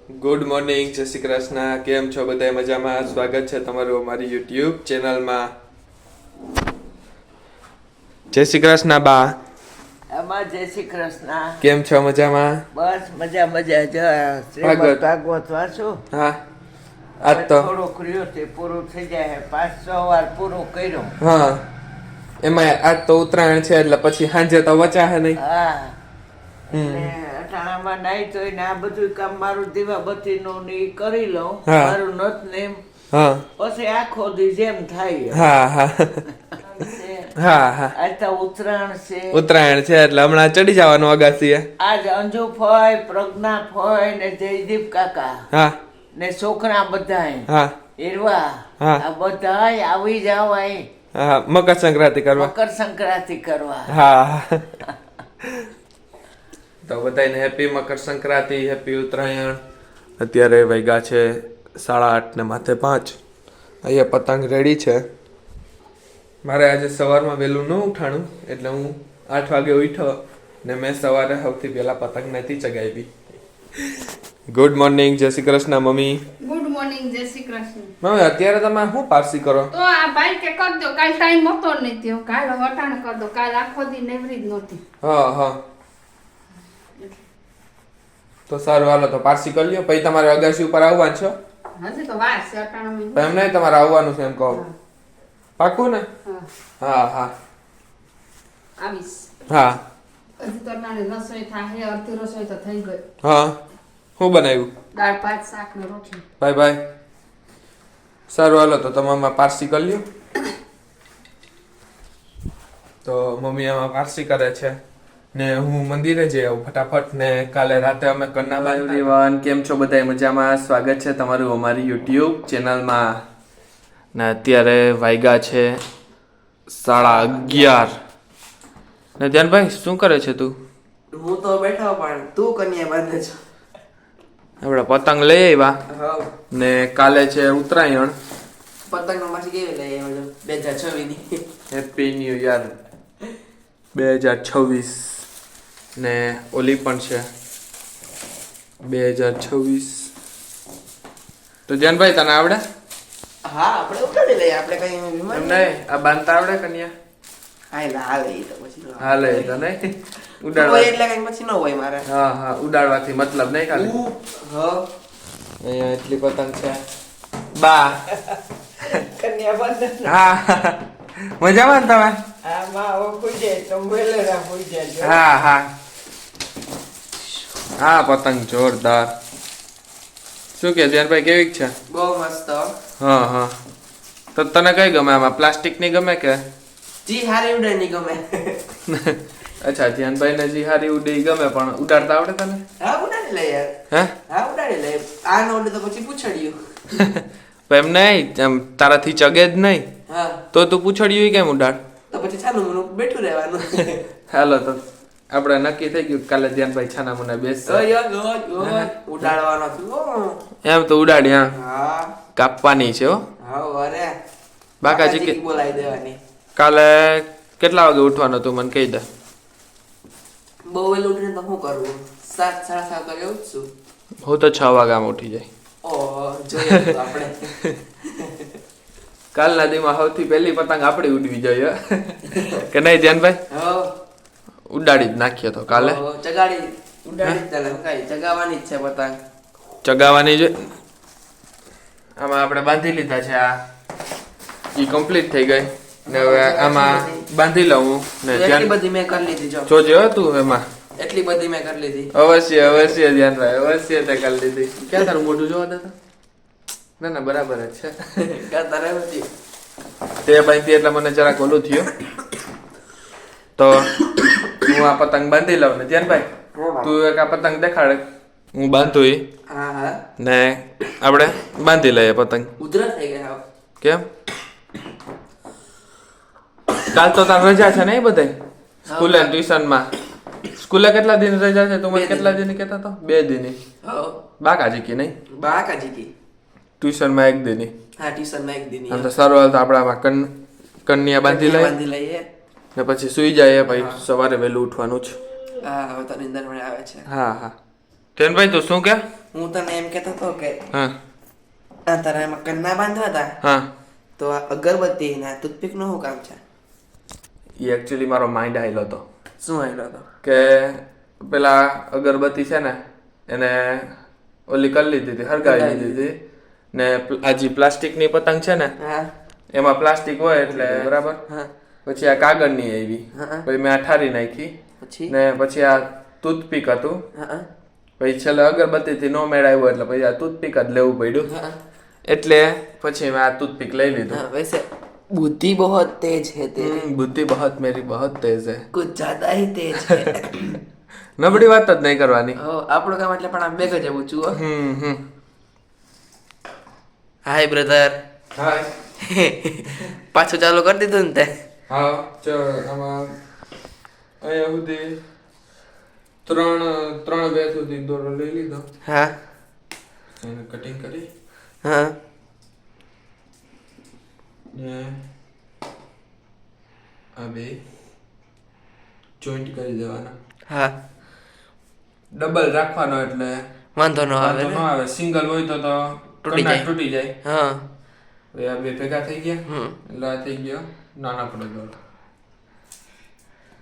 Good morning, જય શ્રી કૃષ્ણ. કેમ છો બધા? મજામાં? સ્વાગત છે તમારું અમારી યુટ્યુબ ચેનલમાં. જય શ્રી કૃષ્ણ બા. આમાં જય શ્રી કૃષ્ણ. કેમ છો? મજામાં? બસ મજા મજા. જો શ્રીમદ ભાગવત વાંચો. હા, આજ તો થોડું કર્યું તે પૂરું થઈ જાય. 5-6 વાર પૂરું કર્યું. હા, એમાં આજ તો ઉત્તરાયણ છે એટલે પછી સાંજે તો વચાહે નહીં. હા, એટલે અટાણામાં નાઈ ધોઈને આ બધું કામ મારું દીવાબત્તીનું ને ઈ કરી લઉં. હા. મારું નથ ને એમ. હા પછી આખો દી જેમ થાય. હા હા હા હા, આજ તો ઉત્તરાયણ છે. ઉત્તરાયણ છે એટલે હમણાં ચડી જવાનું અગાસીએ. આજ અંજુ ફોય, પ્રજ્ઞા ફોય ને જયદીપ કાકા હા ને છોકરા બધાય હા એરવા હા. આ બધાય આવી જાવ અહીં હા, મકર સંક્રાંતિ કરવા. મકર સંક્રાંતિ કરવા. હા, તો બધાને હેપી મકર સંક્રાંતિ, હેપી ઉત્તરાયણ. અત્યારે વાગ્યા છે 8:30 ને માથે 5. અહીંયા પતંગ રેડી છે. મારે આજે સવારમાં વહેલું ન ઉઠાણું એટલે હું 8 વાગે ઉઠ્યો ને મેં સવારે સૌથી પહેલા પતંગ નથી ચગાવી. ગુડ મોર્નિંગ, જય Shri Krishna mummy. Good morning, જય શ્રી કૃષ્ણ. મમ્મી અત્યારે તમે શું પારસી કરો? તો આ ભાઈ કે કર દો, કાલ ટાઈમ હતો નહીં થયો, કાલ વટાણ કર દો, કાલ આખો દી નેવરી જ નહોતી. હા હા, તો સારું, હાલો તો પારસી કરી લ્યો. પછી તમારે અગાસી ઉપર આવવાનું છો? હજી તો વાર છે અટાણામાં. એમ નહીં, તમારે આવવાનું છે એમ કહો. પાકું ને? હા, હા હા આવીશ. હા હજી તો અટાણે રસોઈ થાય, અડધી રસોઈ તો થઈ ગઈ. હા. શું બનાવ્યું? દાળ ભાત શાક ને રોટલી. Bye bye. સારું, હાલો તો તમે આમાં પારસી કરી લ્યો. તો મમ્મી આમાં પારસી કરે છે ને હું મંદિરે જઈ આવું ફટાફટ. ને કાલે રાતે અમે કરનાલા. એવરીવન, કેમ છો બધા? મજામાં? સ્વાગત છે તમારું અમારી યુટ્યુબ ચેનલમાં. ને અત્યારે વાગ્યા છે 11:30. ને ધ્યાનભાઈ શું કરે છે તું? હું તો બેઠો પણ તું કન્યા બાંધે છો. આપણે પતંગ લઈ આવ્યા ને કાલે છે ઉત્તરાયણ. પતંગ માંથી કેવી લઈ આવ્યો 2026 ની? Happy new year 2026. ને ઓલી પણ છે 2026. તો જનભાઈ તને આવડે? હા, આપણે ઉતારી લઈએ. આપણે કઈ બીમાર એમ નહીં, આ બાંધતા આવડે કન્યા? હાલે ઈ તો પછી નો હા લે તો નહીં હોય ઉડાડવા. એટલે કઈ પછી ન હોય મારે. હા હા, ઉડાડવાથી મતલબ નહીં ખાલી. હા, અહીંયા એટલી પતંગ છે બા. કન્યા બંધન. હા, મજામાં ને તમે? આમાં હવે કોઈ જાય તો મેલેરા કોઈ જાય. હા હા હા, પતંગ જોરદાર. શું કે ધ્યાનભાઈ, કેવી છે? બહુ મસ્ત. હા હા, તો તને કઈ ગમે આમાં? પ્લાસ્ટિક ની ગમે કે? જી હારી ઉડે ની ગમે. અચ્છા, ધ્યાનભાઈ ને જી હારી ઉડી ગમે, પણ ઉડાડતા આવડે તને? હા, ઉડાડી લે યાર. હે? હા, ઉડાડી લે. આ નો ઉડે તો પછી પૂછડ્યું. એમ નહીં, એમ તારાથી ચગે જ નહીં હા, તો તું પૂછડ્યું કેમ ઉડાડ? તો પછી ચાલુ મને બેઠું રહેવાનું. હાલો તો આપણે નક્કી થઈ ગયું કાલે ધ્યાનભાઈ છાના મને બેસશે. ઓય ઉડાડવાનો છું. એમ તો ઉડાડી. હા, હા કાપવાની છે હો. હા, અરે બાકાજી કે બોલાવી દેવાની. કાલે કેટલા વાગે ઉઠવાનું તું મને કહી દે. બહુ વહેલું ઉઠીને તો શું કરવું? 7-7:30 વાગે ઉઠશું. હું તો 6 વાગ્યામાં ઉઠી જાય. ઓહો, જોઈએ તો આપણે. કાલના દીમાં સૌથી પહેલી પતંગ આપણી ઉડવી જોઈએ કે નહીં ધ્યાનભાઈ? હો, ઉડાડી જ નાખીએ તો કાલે. હો, ચગાડી ઉડાડી જ ચાલે. કઈ ચગાવવાની જ છે પતંગ. ચગાવવાની છે. આમાં આપણે બાંધી લીધા છે. આ ઈ કમ્પ્લીટ થઈ ગઈ ને હવે આમાં બાંધી લઉં હું ને એટલી બધી મેં કરી લીધી. જો જોજે હો તું એમાં. એટલી બધી મેં કરી લીધી. અવશ્ય અવશ્ય ધ્યાનભાઈ, અવશ્ય તે કરી લીધી. ક્યાં તારું મોઢું જોવા દેતા? ના ના, બરાબર જ છે. કરતા રહે બધી. તે બાંધી એટલે મને જરાક ઓલું થયું. તો હું આ પતંગ બાંધી લઉં ને ધ્યાનભાઈ તું એક આ પતંગ દેખાડે, હું બાંધું ઈ હા હા, ને આપણે બાંધી લઈએ પતંગ. ઉધરસ થઈ ગયા. હાવ. કેમ? કાલ તો તાર રજા છે ને બધે સ્કૂલે ટ્યુશન માં? સ્કૂલે કેટલા દિન રજા છે? તું મને કેટલા દિન કહેતા તો? 2 દિન. હો, બાકાજી કી નહીં? બાકાજી કી. ટ્યુશન માં 1 દિન. હા, ટ્યુશન માં 1 દિન. આમ તો સારું હાલ તો આપણે આમાં કન્યા બાંધી લઈએ ને પછી સુઈ જાય. પછી સવારે વહેલું ઉઠવાનું છે. હા, હવે તો નિંદર મને આવે છે. હા હા. તેનભાઈ તું શું કે? હું તને એમ કહેતો હતો કે હા આ તારા એમાં કન્ના બાંધવા હતા હા તો આ અગરબત્તી ના ટૂથપીક નું શું કામ છે? એ એકચ્યુઅલી મારો માઇન્ડ આવેલો હતો શું આવેલો હતો? કે પેલા અગરબત્તી છે ને એને ઓલી કરી લીધી હતી, હરગાવી લીધી હતી ને આ જે પ્લાસ્ટિકની પતંગ છે ને હા એમાં પ્લાસ્ટિક હોય એટલે બરાબર. હા પછી આ કાગળની આવી, હા. પછી મેં આ ઠારી નાખી પછી ને પછી આ ટૂથપીક હતું. હા પછી છેલ્લે અગરબત્તીથી નો મેળ આવ્યો એટલે પછી આ ટૂથપીક જ લેવું પડ્યું. હા એટલે પછી મેં આ ટૂથપીક લઈ લીધું. हाँ, वैसे बुद्धि बहुत तेज है तेरी, બુદ્ધિ બહત મેરી બહત તેજ હે. कुछ ज्यादा ही तेज है. નબળી વાત જ નહીં કરવાની. આપણું કામ એટલે પણ આમ બેગ જ આવું છું. હમ. હાય બ્રધર. હાય. પાછું ચાલુ કરી દીધું ને તે? હા ચાલ આમાં અહીંયા સુધી ત્રણ બે સુધી દોરો લઈ લીધો. હા એને કટિંગ કરી હા ને આ બે જોઈન્ટ કરી દેવાના. હા ડબલ રાખવાનો એટલે વાંધો ન આવે વાંધો ન આવે. સિંગલ હોય તો તૂટી જાય. તૂટી જાય. હા હવે આ બે ભેગા થઈ ગયા હમ એટલે આ થઈ ગયો નાનકડો દોરો.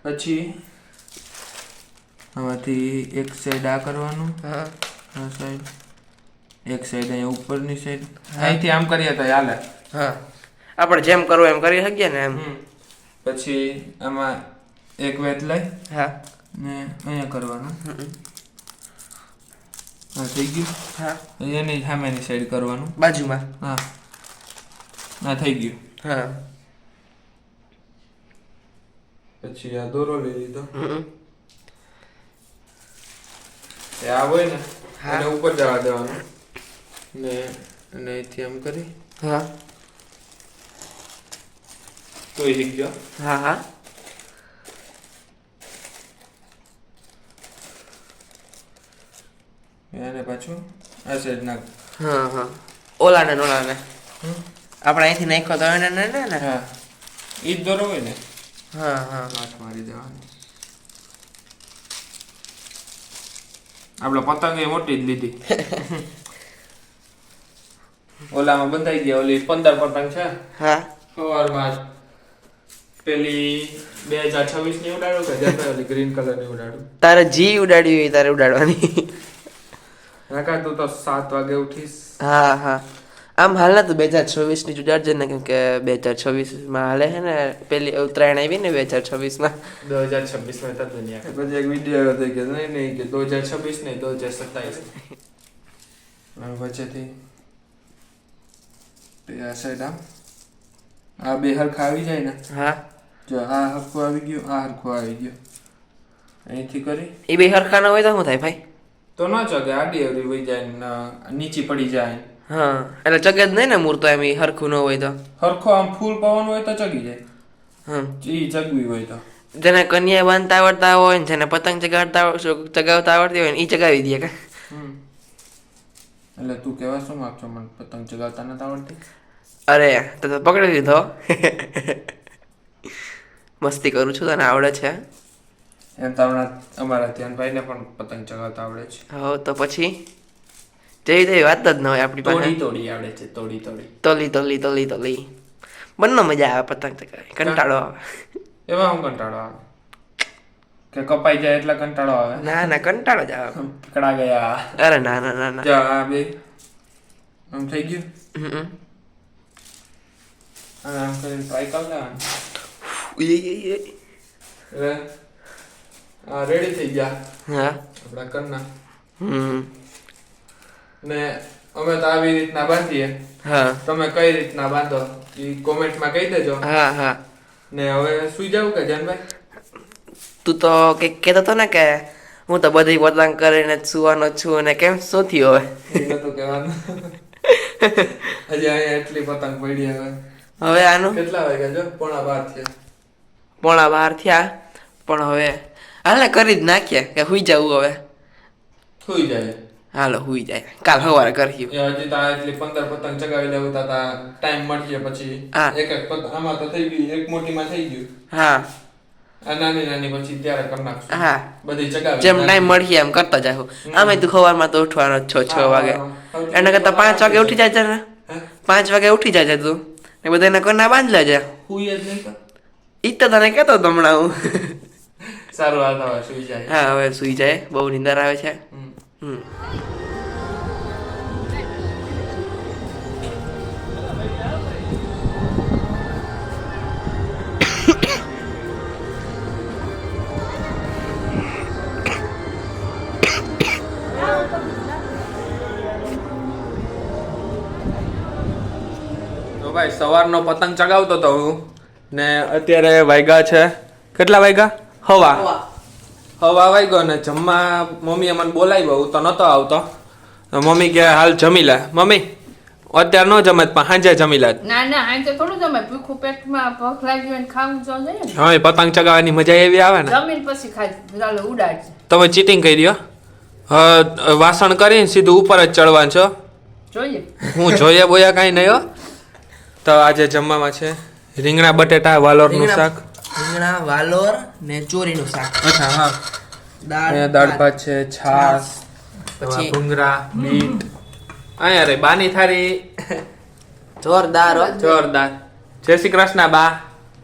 પછી આમાંથી એક સાઈડ આ કરવાનું, હા આ સાઈડ એક સાઈડ અહીંયા ઉપરની સાઈડ અહીંથી આમ કરીએ તો હાલે. હા આપણે જેમ કરવું એમ કરી શકીએ ને એમ. પછી આમાં એક વેત લઈ હા ને અહીંયા કરવાનું. હા થઈ ગયું. હા એની સામેની સાઈડ કરવાનું. બાજુમાં. હા આ થઈ ગયું. હા પછી આ દોરો લઈ લીધો. હમ. એ આ હોય ને હા. એને ઉપર જવા દેવાનું ને અને અહીંથી આમ કરી હા તો એ થઈ ગયો. હા હા એને પાછું આ સાઈડ નાખ. હા હા ઓલાને ને ઓલાને આપણે અહીંથી નાખ્યો તો એને ને. હા ઈ જ દોરો હોય ને હા હા હાથ મારી દેવાનું. આપણે પતંગ એ મોટી જ લીધી. ઓલામાં બંધાઈ ગયા. ઓલી 15 પતંગ છે. હા સવારમાં પેલી 2026 ની ઉડાડું કે જતા ઓલી ગ્રીન કલર ની ઉડાડું. તારે જી ઉડાડવી હોય તારે ઉડાડવાની. કાકા તું તો 7 વાગે ઉઠીશ. હા હા આમ હાલ ના તું 2024 ની જ ઉડાડજે ને, કેમ કે 2026 માં હાલે છે ને પેલી ઉત્તરાયણ આવી ને 2026 માં. 2026 માં તદ નહીં આવે. પછી એક વિડિયો હતો કે નહીં કે 2026 નહીં 2027. અને વચ્ચેથી આ સાઈડ આ બે હરખા આવી જાય ને. હા જો આ હરખું આવી ગયું, આ હરખું આવી ગયું. અહીંથી કરી એ બે હરખા ના હોય તો શું થાય ભાઈ? તો ન ચગે, આડી અવળી વહી જાય ને નીચી પડી જાય. હા એટલે ચગે જ નહીં ને મૂર તો એમ ઈ હરખું ન હોય તો. હરખો આમ ફૂલ પવન હોય તો ચગી જાય. હમ ઈ ચગવી હોય તો જેને કન્યા બાંધતા આવડતા હોય ને જેને પતંગ ચગાવતા આવડતી હોય ને ઈ ચગાવી દે કે. એટલે તું કેવા શું માંગછો? મને પતંગ ચગાવતા નથી આવડતી. અરે તો પકડી લીધો. મસ્તી કરું છું, તને આવડે છે. એમ તો અમારા ધ્યાનભાઈને પણ પતંગ ચગાવતા આવડે છે. હો તો પછી જેવી તેવી વાત જ ન હોય આપણી પાસે. તોડી આવડે છે. તોડી તલી બંને મજા આવે પતંગ ચગાવી, કંટાળો આવે. એમાં હું કંટાળો આવે કે કપાઈ જાય એટલે કંટાળો આવે? ના ના કંટાળો જ આવે. પકડા ગયા. અરે ના ના ના ના. જા આ બે આમ થઈ ગયું. હમ. અને આમ કરીને ટ્રાય કરી લેવાનું. એટલે આ રેડી થઈ ગયા હા આપણા કરના. હમ ને અમે તો આવી રીતના બાંધીએ. હા તમે કઈ રીતના બાંધો એ કોમેન્ટમાં કહી દેજો. હા હા ને હવે સુઈ જાવ કે જાનભાઈ? તું તો કંઈક કહેતો હતો ને કે હું તો બધી પતંગ કરીને જ સુવાનો છું, અને કેમ શું થયું હવે? એ નતું કહેવાનું. હજી અહીંયા એટલી પતંગ પડી હવે. હવે આનું કેટલા વાગ્યા જો? 11:30 થયા. 11:30 થયા, પણ હવે હાલે કરી જ નાખીએ કે હુઈ જવું હવે. સુઈ જાય. હાલો હુઈ જાય, કાલ સવારે કરીએ. એ હજી તો આ એટલી 15 પતંગ ચગાવી લેવું તા ટાઈમ મળશે પછી. હા. એક પતંગ આમાં તો થઈ ગયું, એક મોટીમાં થઈ ગયું. હા આ નાની નાની પછી ત્યારે કરી નાખશું હા બધી ચગાવી જેમ ટાઈમ મળીએ એમ કરતા જાવ આમે તું સવારમાં તો ઉઠવાનો જ છો 6 વાગે એના કરતા 5 વાગે ઉઠી જાય છે ને 5 વાગે ઉઠી જાય છે તું ને બધાને કરના બાંધ લેજે હુઈ જ નહીં તો ઈ તો તને કહેતો હતો હમણાં હું સારું હાલ હવે સુઈ જાય હા હવે સુઈ જાય બહુ નીંદર આવે છે હમ તો ભાઈ સવારનો પતંગ ચગાવતો હતો હું ને અત્યારે વાગ્યા છે કેટલા વાગ્યા હવા વાગ્યો ને જમવા મમ્મીએ મને બોલાવ્યો હું તો નતો આવતો તો મમ્મી કે હાલ જમી લે મમ્મી અત્યારે ન જમે પણ સાંજે જમી લે ના ના આમ તો થોડું જમે ભૂખું પેટમાં ભૂખ લાગી હોય ને ખાવું જો જોઈએ ને હા પતંગ ચગાવવાની મજા એવી આવે ને જમીન પછી ખાઈ ચાલો ઉડાડજે તમે ચીટિંગ કરી દો વાસણ કરીને સીધું ઉપર જ ચડવાનું છો જોઈએ હું જોઈએ બોયા કાંઈ નહીં હો તો આજે જમવામાં છે રીંગણા બટેટા વાલોરનું શાક રીંગણા વાલોર ને ચોરીનું શાક અચ્છા હા અહીંયા દાળ ભાત છે છાશ પછી ભૂંગળા બીટ અહીંયા રે બાની થારી જોરદાર હો જોરદાર જય શ્રી કૃષ્ણ બા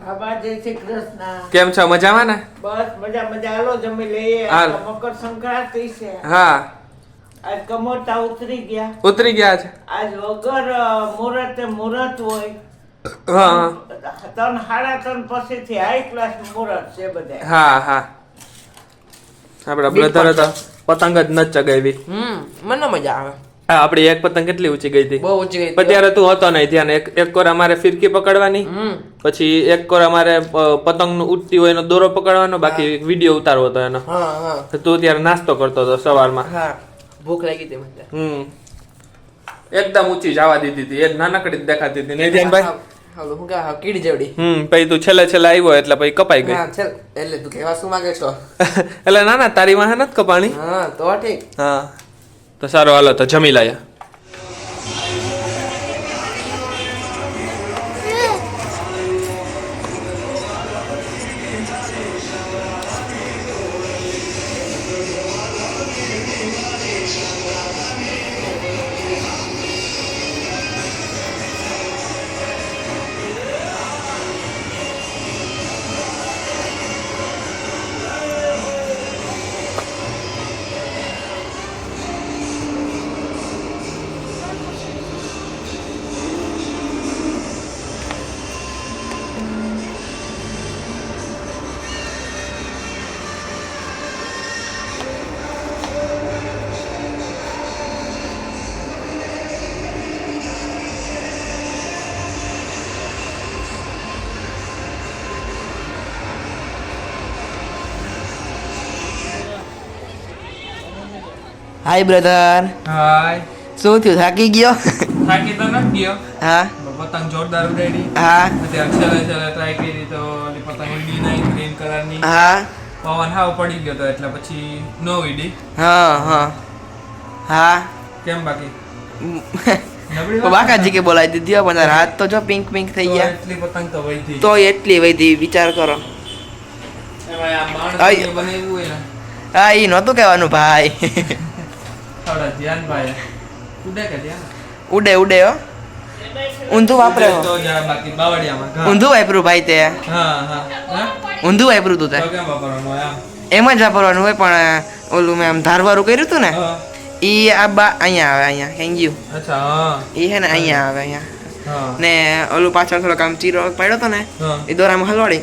આબા જય શ્રી કૃષ્ણ કેમ છો મજામાં ને બસ મજા મજા હાલો જમી લઈએ હાલ. આ તો મકર સંક્રાંતિ છે હા આજ કમોતા ઉતરી ગયા ઉતરી ગયા છે આજ વગર મુહૂર્તે મુહૂર્ત હોય હા 3 સાડા 3 પછીથી હાઈ ક્લાસ મુહૂર્ત છે બધા હા હા આપડા બ્રધર હતા પતંગ જ ન ચગાવી મને મજા આવે હા આપડી એક પતંગ કેટલી ઊંચી ગઈ હતી બહુ ઊંચી ગઈ પણ ત્યારે તું હતો નહીં ધ્યાન એક કોર અમારે ફિરકી પકડવાની પછી એક કોર અમારે પતંગ નું ઉડતી હોય એનો દોરો પકડવાનો બાકી વિડીયો ઉતારવો હતો એનો હા હા તો તું ત્યારે નાસ્તો કરતો હતો સવારમાં હા ભૂખ લાગી હતી મને એકદમ ઊંચી જવા દીધી હતી એક નાનકડી જ દેખાતી હતી નહીં ધ્યાનભાઈ હાલો હું કહે કીડી જેવડી પછી તું છેલ્લે આવ્યો એટલે પછી કપાઈ ગઈ હા ચાલ એટલે તું કહેવા શું માંગે છો એટલે ના ના તારી વાહે નથી કપાણી હા તો ઠીક હા તો સારું હાલો તો જમી લાયા હાય બ્રધર હાય શું થયું થાકી ગયો થાકી તો નથી ગયો હા પતંગ જોરદાર ઉડાડી હા અત્યારે છેલ્લે ટ્રાય કરી તો ઓલી પતંગ ઉડી નહીં ગ્રીન કલરની હા પવન હાવ પડી ગયો તો એટલે પછી નો ઉડી હા હા હા કેમ બાકી નબળી વાત બાકાજી કે બોલાવી દીધી હો, પણ તારા હાથ તો જો પિંક પિંક થઈ તો ગયા એટલી પતંગ તો વહીથી તો એટલી વધી વિચાર કરો એમાં આ માણસ આય. જે બનાવ્યું હોય ને હા ઈ નહોતું કહેવાનું ભાઈ થોડા ધ્યાન ભાઈ ઉડે કે ધ્યાન ઉડે ઉડે હો ઊંધું વાપરે હો. તો જા બાકી બાવળિયામાં ઘા. ઊંધું વાપર્યું ભાઈ તે હા હા હા ઊંધું વાપર્યું તું તે તો કેમ વાપરવાનું આમ એમ જ વાપરવાનું હોય પણ ઓલું મેં આમ ધારવાળું કર્યું હતું ને હા ઈ આ બા અહીંયા આવે અહીંયા કેમ ગયું અચ્છા હા ઈ હે ને અહીંયા આવે અહીંયા હા ને ઓલું પાછળ થોડોક આમ ચીરો પાડ્યો તો ને હા એ દોરામાં હલવાડી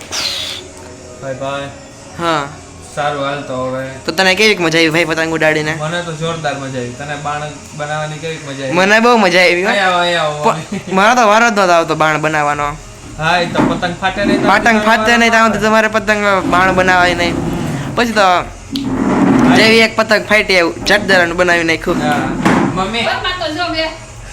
ભાઈ ભાઈ હા સારું હાલ તો હવે તો તને કેવી મજા આવી ભાઈ પતંગ ઉડાડીને મને તો જોરદાર મજા આવી તને બાણ બનાવવાની કેવી મજા આવી મને બહુ મજા આવી હો. અહીંયા આવો પ- મારો તો વારો જ નહોતો આવતો બાણ બનાવવાનો હા એ તો પતંગ ફાટે નહીં તો પતંગ ફાટે નહીં ત્યાં સુધી તમારે પતંગ બાણ બનાવાય નહીં પછી તો જેવી એક પતંગ ફાટી એવું જટદરાનું બનાવી નાખ્યું હા મમ્મી પપ્પા તો જો બે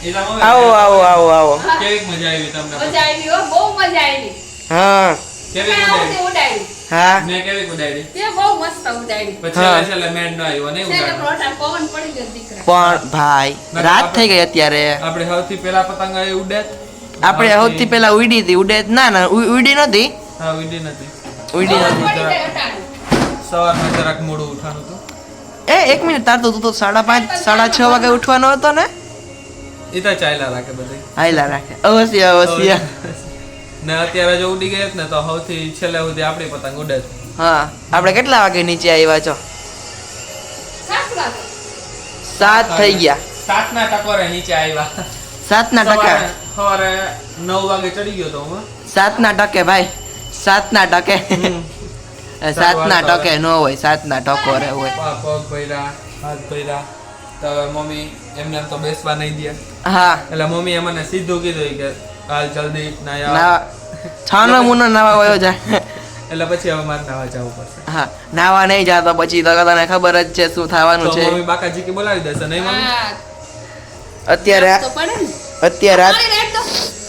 એલા મમ્મી આવો આવો આવો આવો કેવી મજા આવી તમને મજા આવી હો બહુ મજા આવી હા કેવી મેં ઉડાડી ઉડાડી હા મેં કેવી ઉડાડી તે બહુ મસ્ત ઉડાડી પછી હા. છેલ્લે મેં ન આવ્યો નહીં છેલ્લે ઉડાડી પ્રોટા પવન પડી ગયો દીકરા પણ ભાઈ રાત થઈ ગઈ અત્યારે આપણે સૌથી પહેલા પતંગ એ ઉડે આપણે સૌથી પહેલા ઉડી હતી ઉડે ના ના ઉડી નહોતી હા ઉડી નથી ઉડી ખબર નથી. પડી જાય અટાણે. સવારમાં જરાક મોડું ઉઠાણું હતું. એક મિનિટ તાર તો તું તો 5:30 6:30 વાગે ઉઠવાનો હતો ને. એ તો ચાલ્યા રાખે બધી. હાયલા રાખે અવશ્ય ને અત્યારે જો ઉડી ગઈ ને તો સૌથી છેલ્લે સુધી આપણી પતંગ ઉડે છે. હા આપણે કેટલા વાગે નીચે આવ્યા છો? 7 વાગે. 7 થઈ ગયા. 7 ના ટકોરે નીચે આવ્યા. 7 ના ટકા. સવારે 9 વાગે ચડી ગયો તો હું. 7 ના ટકે ભાઈ. 7 ના ટકે. 7 ના ટકે નો હોય, 7 ના ટકોરે હોય. પગ ભર્યા, હાથ ભર્યા. તો હવે મમ્મી એમને એમ તો બેસવા નહીં દે. હા એટલે મમ્મીએ મને સીધું કીધું કે હાલ જલ્દી નાયા. ના છાનો મુનો નાવા વયો જાય. એટલે પછી હવે મારે નાવા જવું પડશે. હા નાવા નહીં જાતો પછી તો તને ખબર જ છે શું થવાનું તો છે. મમ્મી બાકાજી કે બોલાવી દેશે નહીં મમ્મી? હા, અત્યારે તો પડે ને. અત્યારે પાણી રેડ દો.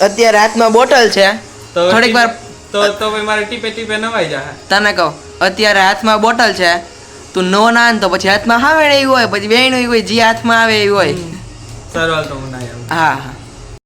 અત્યારે હાથમાં બોટલ છે. તો થોડીક વાર તો ભાઈ મારે ટીપે ટીપે નવાઈ જાય. તને કહું અત્યારે હાથમાં બોટલ છે, તું નો ના ને તો પછી હાથમાં હાવેણ એવી હોય, પછી બેન હોય જે હાથમાં આવે એવી હોય. સરવાલ તો હું ના આવું. હા